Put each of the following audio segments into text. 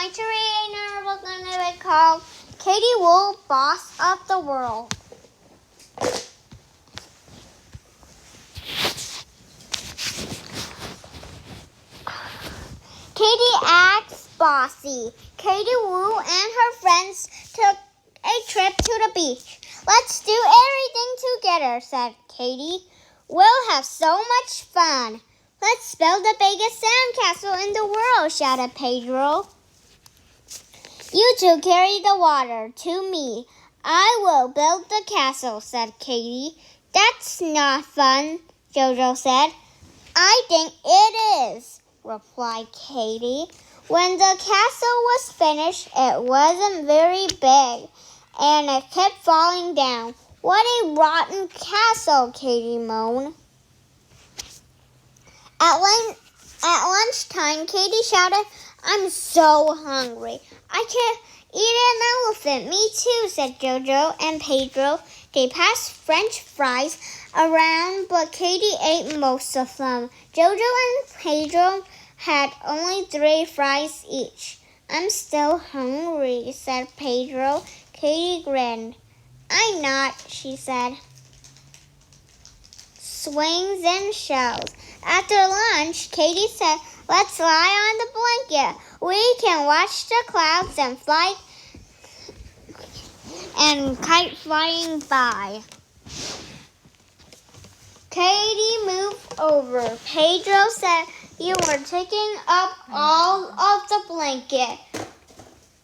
going to read another book and called Katie Woo, Boss of the World. Katie acts bossy. Katie Woo and her friends took a trip to the beach. Let's do everything together, said Katie. We'll have so much fun. Let's build the biggest sandcastle in the world, shouted Pedro. You two carry the water to me. I will build the castle, said Katie. That's not fun, Jojo said. I think it is, replied Katie. When the castle was finished, it wasn't very big, and it kept falling down. What a rotten castle, Katie moaned. At lunchtime, Katie shouted, I'm so hungry. I can't eat an elephant. Me too, said Jojo and Pedro. They passed French fries around, but Katie ate most of them. Jojo and Pedro had only 3 fries each. I'm still hungry, said Pedro. Katie grinned. I'm not, she said. Swings and shells. After lunch, Katie said, let's lie on the blanket. We can watch the clouds and kite flying by. Katie moved over. Pedro said, you were taking up all of the blanket.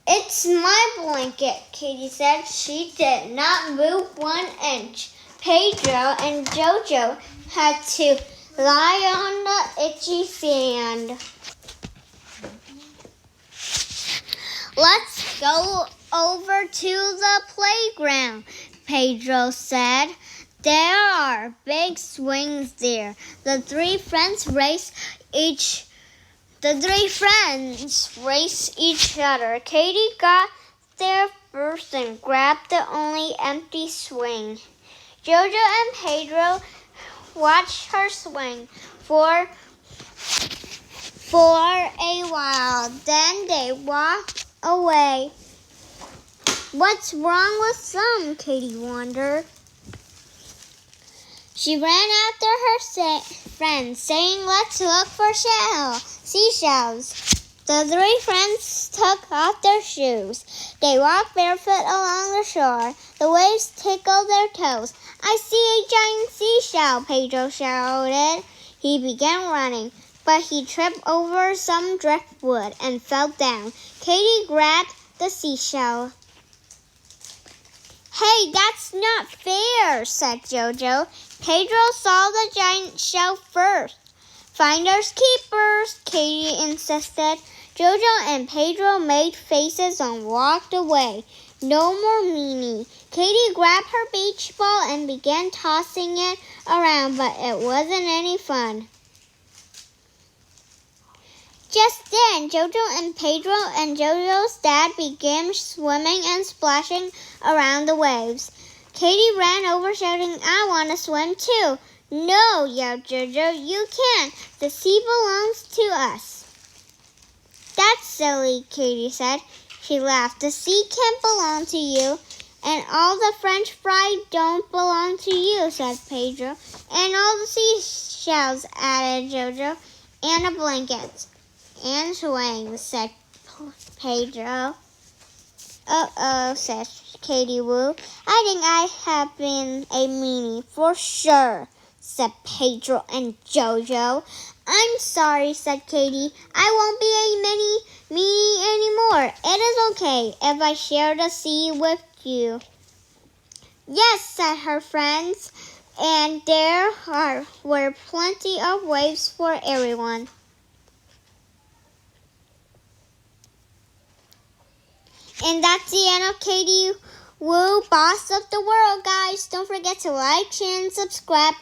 It's my blanket, Katie said. She did not move 1 inch. Pedro and Jojo had to lie on the itchy sand. Let's go over to the playground, Pedro said. There are big swings there. The three friends raced each other. Katie got there first and grabbed the only empty swing. Jojo and Pedro watched her swing for a while. Then they walked away. What's wrong with them? Katie wondered. She ran after her friends, saying, let's look for seashells. The 3 friends took off their shoes. They walked barefoot along the shore. The waves tickled their toes. I see a giant seashell, Pedro shouted. He began running, but he tripped over some driftwood and fell down. Katie grabbed the seashell. Hey, that's not fair, said Jojo. Pedro saw the giant shell first. Finders keepers, Katie insisted. Jojo and Pedro made faces and walked away. No more meanie. Katie grabbed her beach ball and began tossing it around, but it wasn't any fun. Just then, Jojo and Pedro and Jojo's dad began swimming and splashing around the waves. Katie ran over shouting, I want to swim too. No, yelled Jojo, you can't. The sea belongs to us. That's silly, Katie said. She laughed. The sea can't belong to you. And all the French fries don't belong to you, said Pedro. And all the seashells, added Jojo. And the blankets. And swings, said Pedro. Uh-oh, said Katie Woo. I think I have been a meanie for sure, said Pedro and Jojo. I'm sorry, said Katie. I won't be a meanie anymore. It is okay if I share the sea with you. Yes, said her friends, and there were plenty of waves for everyone. And that's the end of Katie Woo, Boss of the World, guys. Don't forget to like, share, and subscribe.